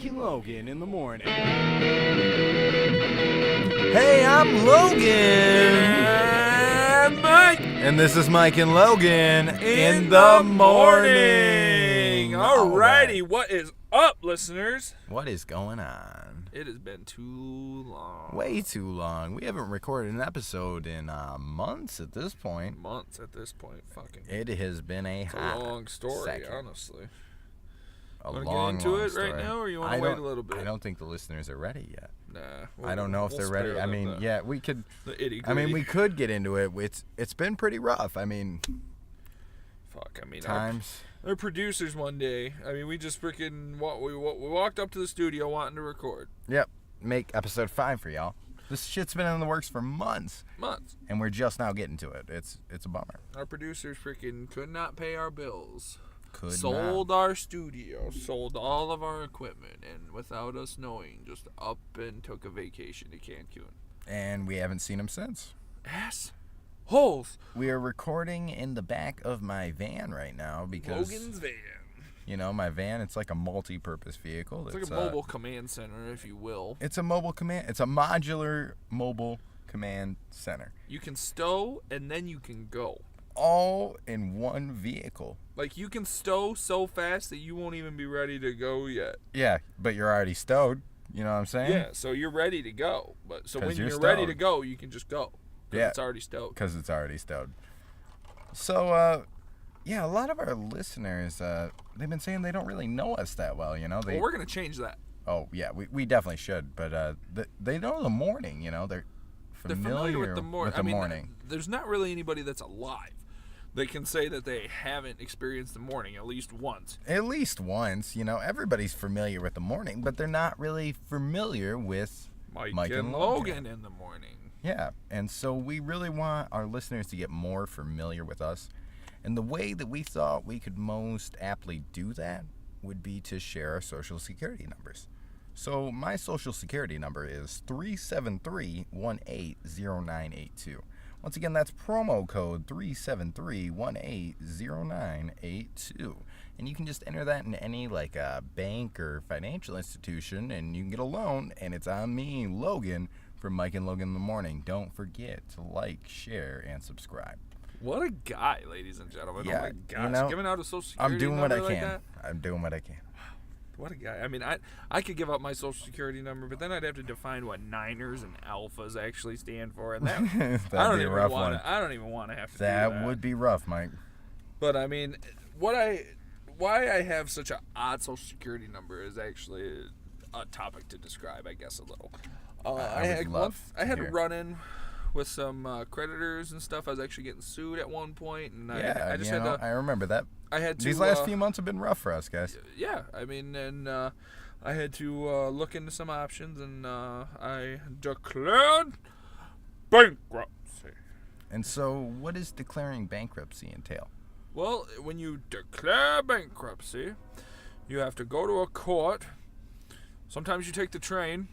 Mike and Logan in the morning. Hey, I'm Logan. And Mike. And this is Mike and Logan in the morning. Alrighty, what is up, listeners? What is going on? It has been too long. Way too long. We haven't recorded an episode in months at this point. Fucking. It has been a long story, second. honestly. A Want long, to get into long it story. right now, or you want to wait a little bit? I don't think the listeners are ready yet. Nah. I don't know if they're ready. I mean, yeah, we could. The itty I mean, gritty. we could get into it. It's been pretty rough. I mean, times. They're producers one day. I mean, we just freaking we walked up to the studio wanting to record. Yep. Make episode 5 for y'all. This shit's been in the works for months. And we're just now getting to it. It's a bummer. Our producers freaking could not pay our bills. Sold our studio, sold all of our equipment, and without us knowing, just up and took a vacation to Cancun. And we haven't seen him since. Holes. We are recording in the back of my van right now because Logan's van. You know, my van, it's like a multi-purpose vehicle. It's like a mobile command center, if you will. It's a modular mobile command center. You can stow and then you can go. All in one vehicle. Like, you can stow so fast that you won't even be ready to go yet. Yeah, but you're already stowed. You know what I'm saying? Yeah, so you're ready to go. But so when you're stowed. ready to go, you can just go. Yeah. It's already stowed. Because it's already stowed. So, yeah, a lot of our listeners, they've been saying they don't really know us that well, you know? Well, we're going to change that. Oh, yeah, we definitely should. But they know the morning, you know? They're familiar with the morning. morning. There's not really anybody that's alive. They can say that they haven't experienced the morning at least once. At least once, you know, everybody's familiar with the morning, but they're not really familiar with Mike and Logan in the morning. Yeah, and so we really want our listeners to get more familiar with us. And the way that we thought we could most aptly do that would be to share our social security numbers. So my social security number is 373-180982. Once again, that's promo code 373-180982. And you can just enter that in any bank or financial institution, and you can get a loan, and it's on me, Logan, from Mike and Logan in the morning. Don't forget to like, share, and subscribe. What a guy, ladies and gentlemen. Yeah, oh my gosh. you know, giving out a social security I'm doing what I number can. like that? I'm doing what I can. What a guy. I mean, I could give up my social security number, but then I'd have to define what Niners and Alphas actually stand for, and that That'd be a rough one. I don't even want to have to do That that. would be rough, Mike. But I mean, why I have such an odd social security number is actually a topic to describe, I guess, a little. I had to run in with some creditors and stuff. I was actually getting sued at one point, and I just had to. I remember that. I had to. These last few months have been rough for us, guys. Yeah, I mean, and I had to look into some options, and I declared bankruptcy. And so, what does declaring bankruptcy entail? Well, when you declare bankruptcy, you have to go to a court. Sometimes you take the train.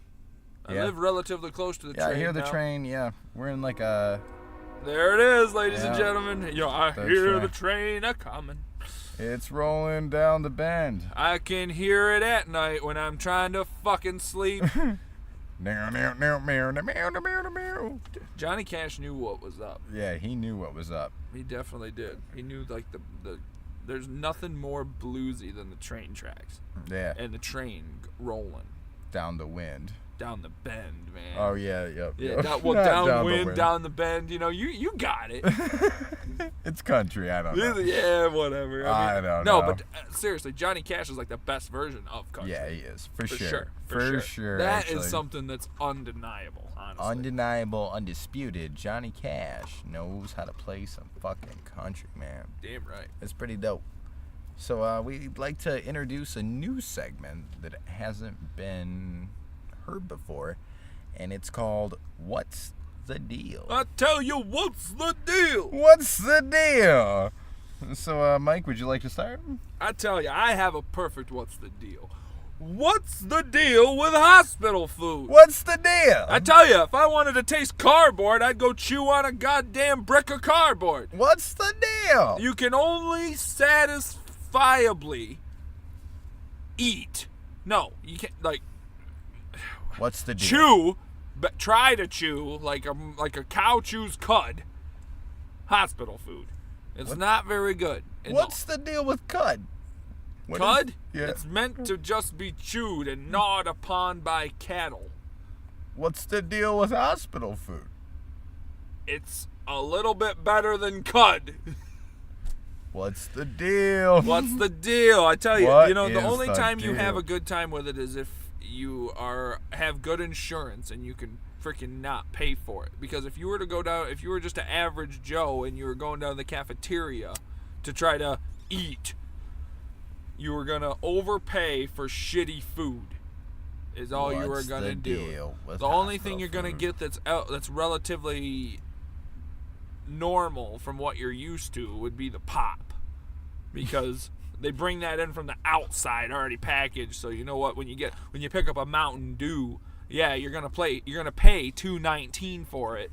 I live relatively close to the train. Yeah, I hear the now. train. Yeah, we're in like a. There it is, ladies and gentlemen. I hear the train a-coming. It's rolling down the bend. I can hear it at night when I'm trying to fucking sleep. Johnny Cash knew what was up. Yeah, he knew what was up. He definitely did. He knew the there's nothing more bluesy than the train tracks. Yeah. And the train rolling. Down the wind. Down the bend, man. Oh, yeah. Downwind, down the bend. You know, you got it. It's country. I don't know. Yeah, whatever. I don't know. No, but seriously, Johnny Cash is like the best version of country. Yeah, he is. For sure. That is something that's undeniable, honestly. Undeniable, undisputed. Johnny Cash knows how to play some fucking country, man. Damn right. It's pretty dope. So we'd like to introduce a new segment that hasn't been heard before, and it's called What's the Deal? I tell you, what's the deal? What's the deal? So, Mike, would you like to start? I tell you, I have a perfect what's the deal. What's the deal with hospital food? What's the deal? I tell you, if I wanted to taste cardboard, I'd go chew on a goddamn brick of cardboard. What's the deal? You can only satisfiably eat No, you can't, like... What's the deal? Chew, but try to chew like a cow chews cud. Hospital food. It's not very good. What's the deal with cud? Cud? Yeah. It's meant to just be chewed and gnawed upon by cattle. What's the deal with hospital food? It's a little bit better than cud. What's the deal? What's the deal? I tell you, What the only is the time you have deal? a good time with it is if you have good insurance and you can freaking not pay for it. Because if you were just an average Joe and you were going down to the cafeteria to try to eat, you were gonna overpay for shitty food. Is all you were gonna do. The only thing you're gonna get that's relatively normal from what you're used to would be the pop, because they bring that in from the outside already packaged. So you know what, when you pick up a Mountain Dew, yeah, you're gonna pay $2.19 for it,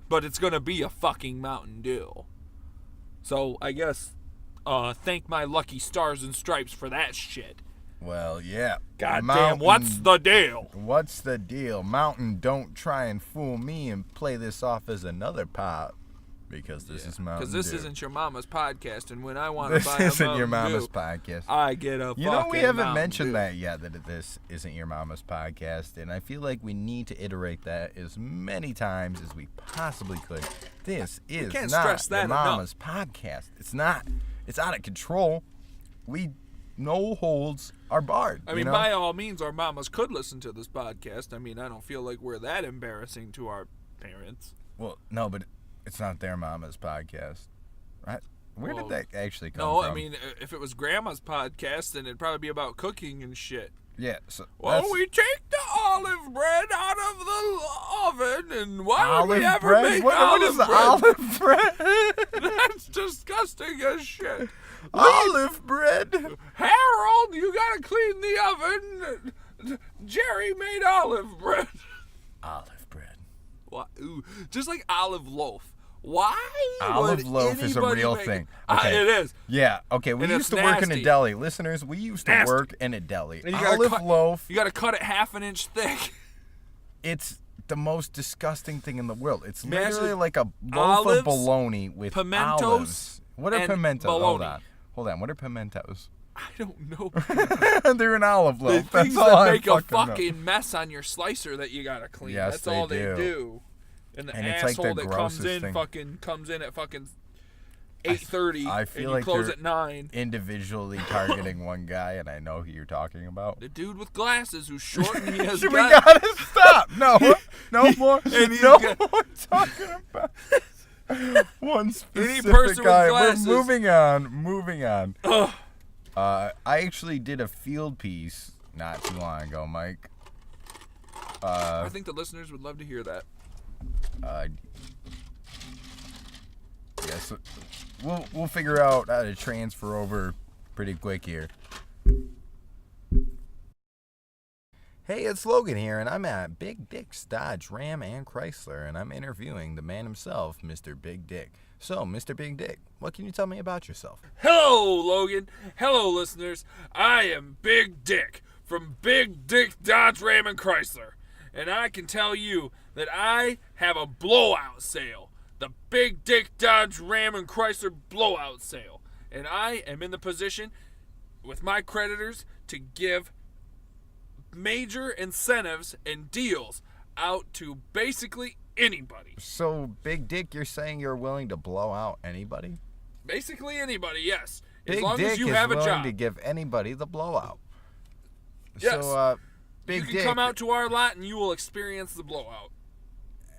but it's gonna be a fucking Mountain Dew. So I guess thank my lucky stars and stripes for that shit. Well, yeah. Goddamn, what's the deal? What's the deal? Mountain, don't try and fool me and play this off as another pop, because this is Mountain Because this Dew. isn't your mama's podcast, and when I want to This buy a isn't Mountain your mama's Dew, podcast. I get a You know, we haven't Mountain mentioned Dew. that yet, that this isn't your mama's podcast, and I feel like we need to iterate that as many times as we possibly could. This is can't not stress that your enough. mama's podcast. It's not. It's out of control. No holds are barred. I mean, by all means, our mamas could listen to this podcast. I mean, I don't feel like we're that embarrassing to our parents. Well, no, but it's not their mama's podcast, right? Where did that actually come from? No, I mean, if it was grandma's podcast, then it'd probably be about cooking and shit. Yeah. So Well, we take the olive bread out of the oven, and why would we olive ever bread? make What is the olive bread? That's disgusting as shit. Olive bread. Harold, you gotta clean the oven. Jerry made olive bread. Olive bread. What? Ooh, just like olive loaf. Why? Olive would loaf is a anybody real make thing. It? Okay. It is. Yeah, okay. We And used to it's work in a nasty. deli. Listeners, we used to Nasty. work in a deli. And you gotta Olive loaf, You gotta cut it half an inch thick. it's the most disgusting thing in the world. It's Imagine literally like a loaf olives, of bologna with pimentos, olives. What are and pimentos? bologna. Hold on. What are pimentos? I don't know. They're an olive The loaf. things That's all that I make a fucking know. fucking mess on your slicer that you gotta clean. Yes, That's they all they do. do. And the And it's like asshole the that comes grossest in thing. comes in at fucking 8:30 I and feel you like close they're at 9. individually targeting one guy, and I know who you're talking about. The dude with glasses who's short and he has We got gotta stop. No more. And he's No got- more talking about one specific person with guy. glasses. We're moving on. Ugh. I actually did a field piece not too long ago, Mike. I think the listeners would love to hear that. Yes, we'll figure out how to transfer over pretty quick here. Hey, it's Logan here, and I'm at Big Dick's Dodge, Ram, and Chrysler, and I'm interviewing the man himself, Mr. Big Dick. So, Mr. Big Dick, what can you tell me about yourself? Hello, Logan. Hello, listeners. I am Big Dick from Big Dick Dodge Ram and Chrysler. And I can tell you that I have a blowout sale. The Big Dick Dodge Ram and Chrysler blowout sale. And I am in the position with my creditors to give major incentives and deals out to basically anybody. So, Big Dick, you're saying you're willing to blow out anybody? Basically anybody, yes. As Big long Dick as you is have a willing job. to give anybody the blowout. Yes. So, Big You can Dick, come out to our lot and you will experience the blowout.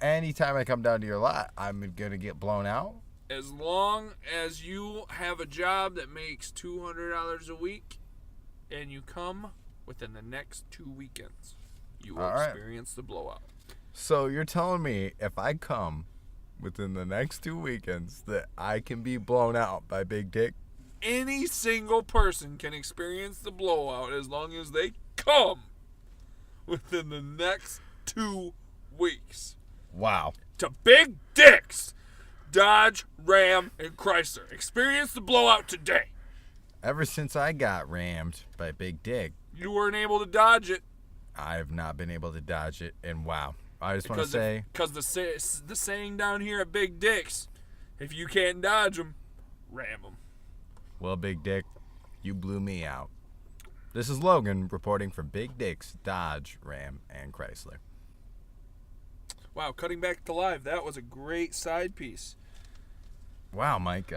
anytime I come down to your lot, I'm going to get blown out? As long as you have a job that makes $200 a week and you come within the next 2 weekends, you will All right. experience the blowout. So you're telling me if I come within the next 2 weekends that I can be blown out by Big Dick? Any single person can experience the blowout as long as they come within the next 2 weeks. Wow. To Big Dicks, Dodge, Ram, and Chrysler. Experience the blowout today. Ever since I got rammed by Big Dick, You weren't able to dodge it. I have not been able to dodge it, and wow. I just want to say... Because the saying down here at Big Dick's, if you can't dodge them, ram them. Well, Big Dick, you blew me out. This is Logan reporting for Big Dick's, Dodge, Ram, and Chrysler. Wow, cutting back to live. That was a great side piece. Wow, Mike.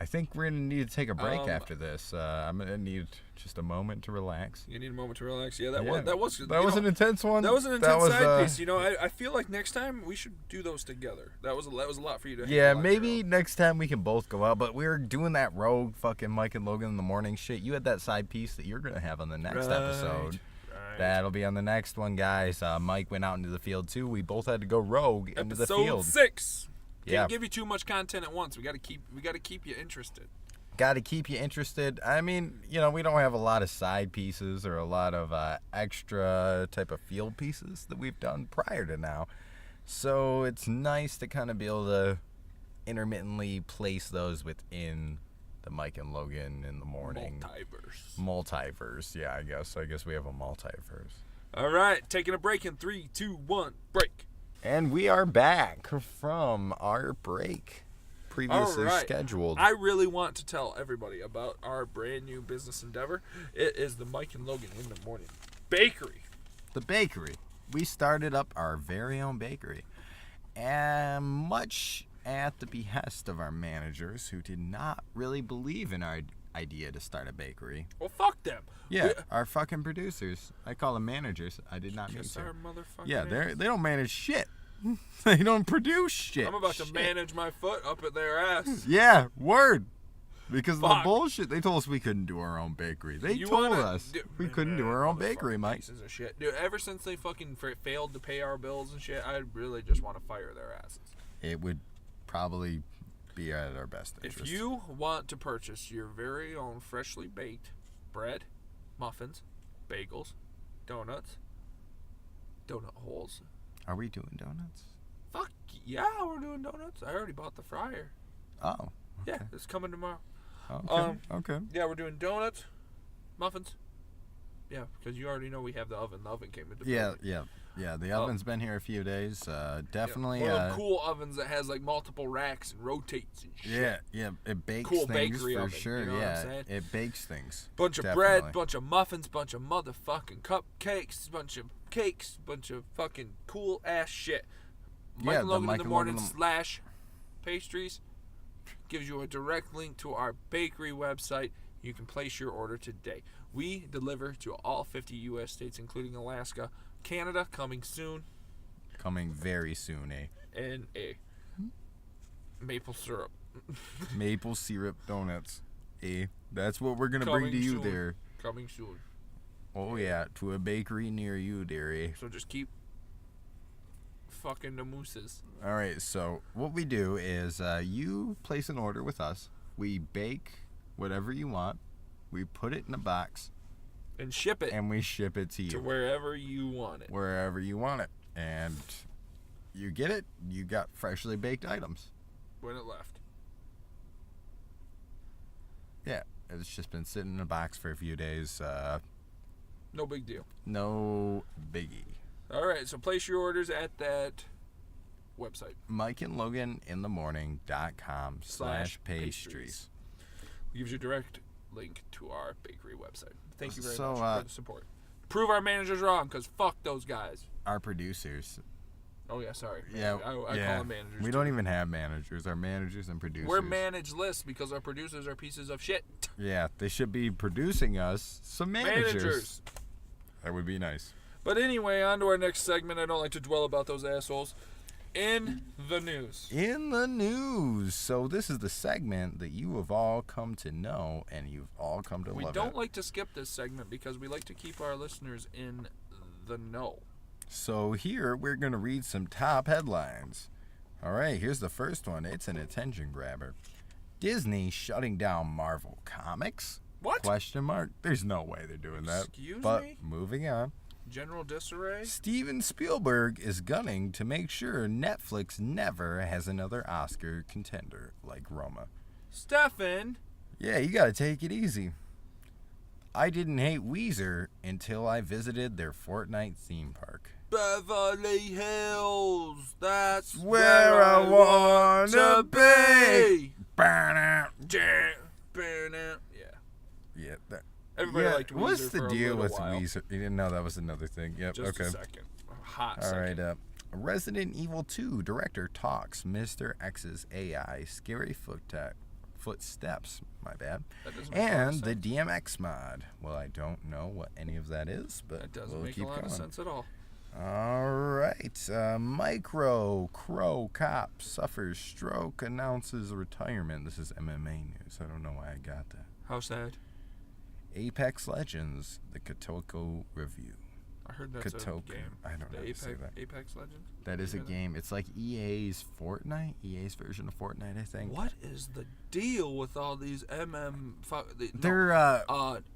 I think we're going to need to take a break after this. I'm going to need just a moment to relax. You need a moment to relax? Yeah, that was an intense one. That was an intense side piece. You know, I feel like next time we should do those together. That was a lot for you to Yeah, maybe next time we can both go out. But we were doing that rogue fucking Mike and Logan in the morning shit. You had that side piece that you're going to have on the next episode. Right. That'll be on the next one, guys. Mike went out into the field, too. We both had to go rogue into the field. Episode 6. Can't give you too much content at once. We got to keep you interested. Got to keep you interested. I mean, you know, we don't have a lot of side pieces or a lot of extra type of field pieces that we've done prior to now. So it's nice to kind of be able to intermittently place those within the Mike and Logan in the morning. Multiverse. Yeah, I guess we have a multiverse. All right, taking a break in 3, 2, 1, break. And we are back from our break, previously scheduled. I really want to tell everybody about our brand new business endeavor. It is the Mike and Logan in the Morning Bakery. The bakery. We started up our very own bakery. And much at the behest of our managers, who did not really believe in our idea to start a bakery. Well, fuck them. Yeah, our fucking producers. I call them managers. I did not mean to. Our motherfucking yeah, they don't manage shit. They don't produce shit. I'm about to manage my foot up at their ass. Yeah, word. Because of the bullshit. They told us we couldn't do our own bakery. They told us we couldn't do our own bakery, Mike. Pieces of shit. Dude, ever since they fucking failed to pay our bills and shit, I really just want to fire their asses. It would probably be at our best interest. If you want to purchase your very own freshly baked bread, muffins, bagels, donuts, donut holes. Are we doing donuts? Fuck yeah, we're doing donuts. I already bought the fryer. Oh. Okay. Yeah, it's coming tomorrow. Okay. Okay. Yeah, we're doing donuts, muffins. Yeah, because you already know we have the oven. The oven came into play. Yeah, the oven's been here a few days. Definitely. One of the cool ovens that has like multiple racks and rotates and shit. Yeah, it bakes cool things bakery for oven, sure. You know what I'm saying? It bakes things. Bunch of bread, bunch of muffins, bunch of motherfucking cupcakes, bunch of cakes, bunch of fucking cool ass shit. Mike and Logan in the Morning / pastries gives you a direct link to our bakery website. You can place your order today. We deliver to all 50 U.S. states, including Alaska. Canada, coming soon. Coming very soon, eh? And a maple syrup. Maple syrup donuts, eh? That's what we're going to bring to you there. Coming soon. Oh, yeah, to a bakery near you, there, eh? So just keep fucking the mooses. All right, so what we do is you place an order with us. We bake whatever you want. We put it in a box. And ship it. And we ship it to you. To wherever you want it. Wherever you want it. And you get it. You got freshly baked items. When it left. Yeah. It's just been sitting in a box for a few days. No big deal. No biggie. All right. So place your orders at that website. MikeandLogan.com/pastries. Gives you a direct link to our bakery website. Thank you very much for the support. Prove our managers wrong, because fuck those guys. Our producers. Oh, yeah, sorry. Yeah, I call them managers. We don't even have managers. Our managers and producers. We're managed-less because our producers are pieces of shit. Yeah, they should be producing us some managers. That would be nice. But anyway, on to our next segment. I don't like to dwell about those assholes. In the news. In the news. So this is the segment that you have all come to know and you've all come to love. We don't like to skip this segment because we like to keep our listeners in the know. So here we're going to read some top headlines. All right, here's the first one. It's an attention grabber. Disney shutting down Marvel Comics? What? Question mark. There's no way they're doing that. Excuse me? But moving on. General disarray? Steven Spielberg is gunning to make sure Netflix never has another Oscar contender like Roma. Stefan? Yeah, you gotta take it easy. I didn't hate Weezer until I visited their Fortnite theme park. Beverly Hills, that's Where I wanna be. Yeah. Everybody liked Weezer What's the for deal a with while. Weezer? You didn't know that was another thing. Yep. Just okay. a second. Hot All second. right. Resident Evil 2 director talks Mr. X's AI scary footsteps. My bad. That doesn't make And the sense. DMX mod. Well, I don't know what any of that is, but That doesn't we'll make keep a lot going. of sense at all. All right. Micro Crow cop suffers stroke, announces retirement. This is MMA news. I don't know why I got that. How sad. Apex Legends, the Kotoko review. I heard that's Kotoku. a game. I don't know how to say that. Apex Legends? That is a Hear that? game. It's like EA's Fortnite, EA's version of Fortnite, I think. What is the deal with all these They're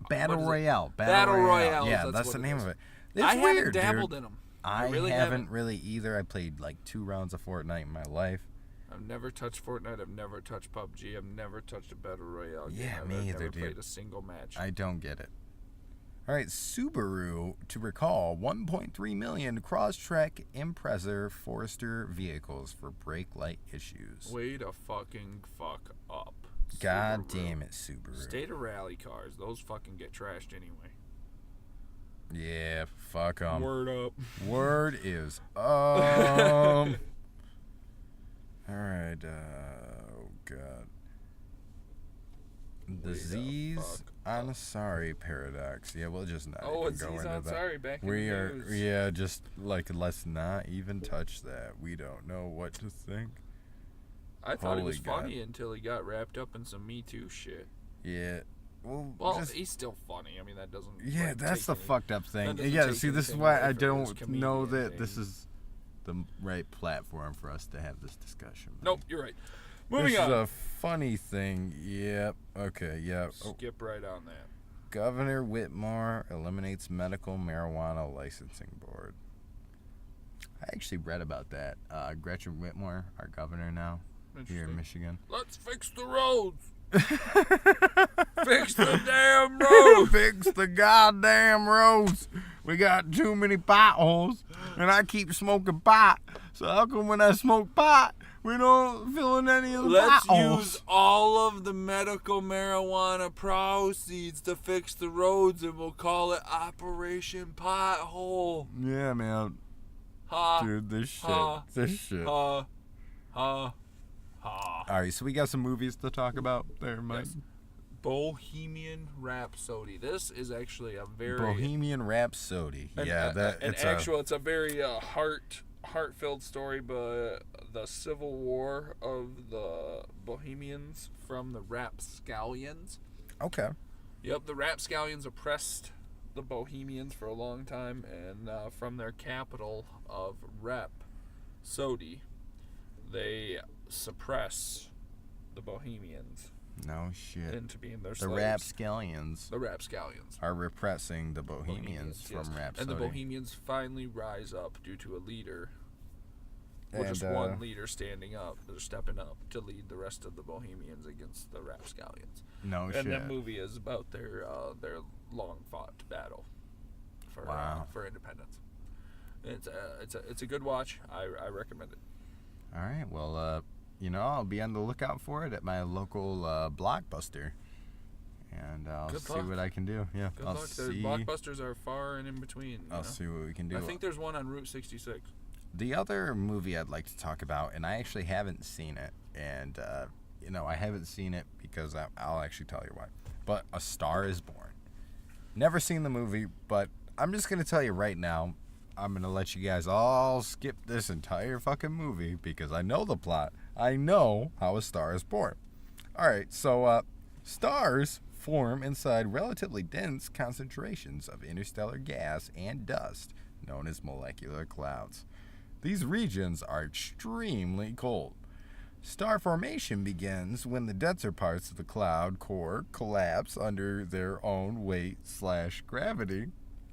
Battle Royale. Battle Royale. Yeah, that's the name of it. It's I weird, haven't dabbled dude. in them. I really haven't really either. I played like 2 rounds of Fortnite in my life. I've never touched Fortnite. I've never touched PUBG. I've never touched a Battle Royale game. Yeah, I've me either, never dude. played a single match. I don't get it. All right, Subaru to recall 1.3 million Crosstrek Impreza Forester vehicles for brake light issues. Way to fucking fuck up. God Subaru. damn it, Subaru. State of rally cars. Those fucking get trashed anyway. Yeah, fuck 'em. Word up. Word is All right, oh god. The Z's Ansari paradox. Yeah, we'll just not Oh, even it's go Z's into that. Ansari back in We the are, news. yeah, just like let's not even touch that. We don't know what to think. I thought he Holy was God. funny until he got wrapped up in some Me Too shit. Yeah. Well, just, he's still funny. I mean, that doesn't. yeah, like, that's take the any- fucked up thing. that doesn't Yeah, take see, this is anything why away I from his don't know comedian that this thing. is the right platform for us to have this discussion. Nope, you're right. Moving This on. is a funny thing. Yep. Okay. Yeah. Oh, Skip right on that. Governor Whitmore eliminates medical marijuana licensing board. I actually read about that. Gretchen Whitmore, our governor now here in Interesting. Michigan. Let's fix the roads. Fix the damn roads. Fix the goddamn roads. We got too many potholes, and I keep smoking pot. So how come when I smoke pot, we don't fill in any of the Let's potholes? use all of the medical marijuana proceeds to fix the roads, and we'll call it Operation Pothole. Yeah, man. Ha. Dude, this shit. Ha. This shit. Ha. Ha. Ha. All right, so we got some movies to talk about there, Mike. Yes. Bohemian Rhapsody. This is actually a very Bohemian Rhapsody. Yeah, it's a very heart-filled story, but the civil war of the Bohemians from the Rapscallions. okay. Yep, the Rapscallions oppressed the Bohemians for a long time, and from their capital of Rapsody, they suppress the Bohemians No shit. into being their The slaves. Rapscallions The Rapscallions. are repressing the Bohemians from yes. Rhapsody. And the Bohemians finally rise up due to a leader. Or And, just one leader standing up, or stepping up to lead the rest of the Bohemians against the Rapscallions. No And shit. that movie is about their long fought battle for independence. It's a good watch. I recommend it. All right. Well, I'll be on the lookout for it at my local Blockbuster, and I'll Good see luck. what I can do. Yeah, Good I'll luck. The see. blockbusters are far and in between. I'll see what we can do. I think there's one on Route 66. The other movie I'd like to talk about, and I actually haven't seen it, and I haven't seen it because I'll actually tell you why. But A Star Is Born. Never seen the movie, but I'm just gonna tell you right now. I'm gonna let you guys all skip this entire fucking movie because I know the plot. I know how a star is born. All right, so stars form inside relatively dense concentrations of interstellar gas and dust, known as molecular clouds. These regions are extremely cold. Star formation begins when the denser parts of the cloud core collapse under their own weight/gravity,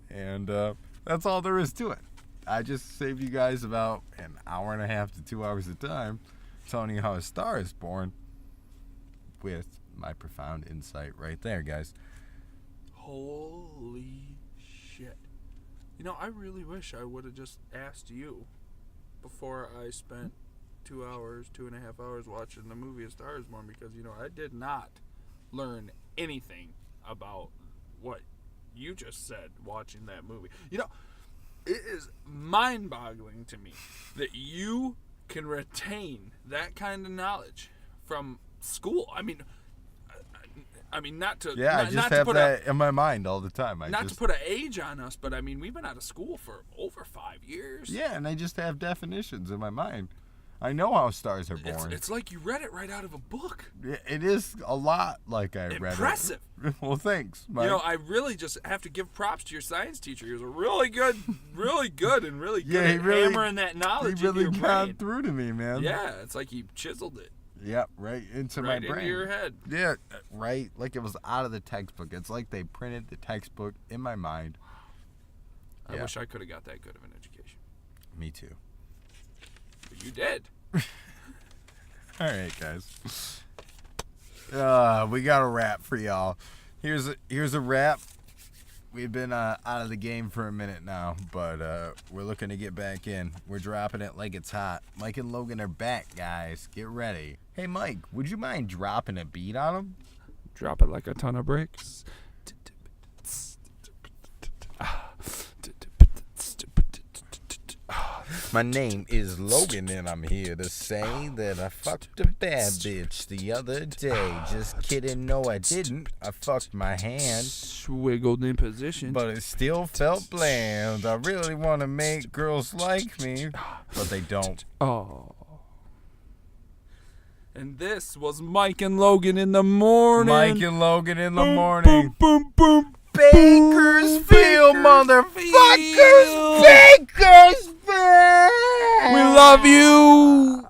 and that's all there is to it. I just saved you guys about an hour and a half to 2 hours of time telling you how a star is born with my profound insight right there, guys. Holy shit. You know, I really wish I would have just asked you before I spent 2.5 hours watching the movie A Star Is Born, because, you know, I did not learn anything about what you just said watching that movie. You know, it is mind-boggling to me that you can retain that kind of knowledge from school. I mean, not to I just have that in my mind all the time. To put an age on us, but I mean, we've been out of school for over 5 years. Yeah, and I just have definitions in my mind. I know how stars are born. It's like you read it right out of a book. It is a lot like I read it. Impressive. Well, thanks, Mike. You know, I really just have to give props to your science teacher. He was really good, and really good at hammering that knowledge He really into your got brain. through to me, man. Yeah, it's like he chiseled it. Yep, right into my brain. Right into your head. Yeah, right. Like it was out of the textbook. It's like they printed the textbook in my mind. I wish I could have got that good of an education. Me too. But you did. All right, guys. We got a wrap for y'all. Here's a wrap. We've been out of the game for a minute now, but we're looking to get back in. We're dropping it like it's hot. Mike and Logan are back, guys. Get ready. Hey, Mike, would you mind dropping a beat on them? Drop it like a ton of bricks. My name is Logan, and I'm here to say that I fucked a bad bitch the other day. Just kidding, no I didn't. I fucked my hand. Wiggled in position. But it still felt bland. I really want to make girls like me, but they don't. Oh. And this was Mike and Logan in the morning. Mike and Logan in the morning. Boom, boom, boom. Bakersfield, motherfuckers! Bakersfield! We love you.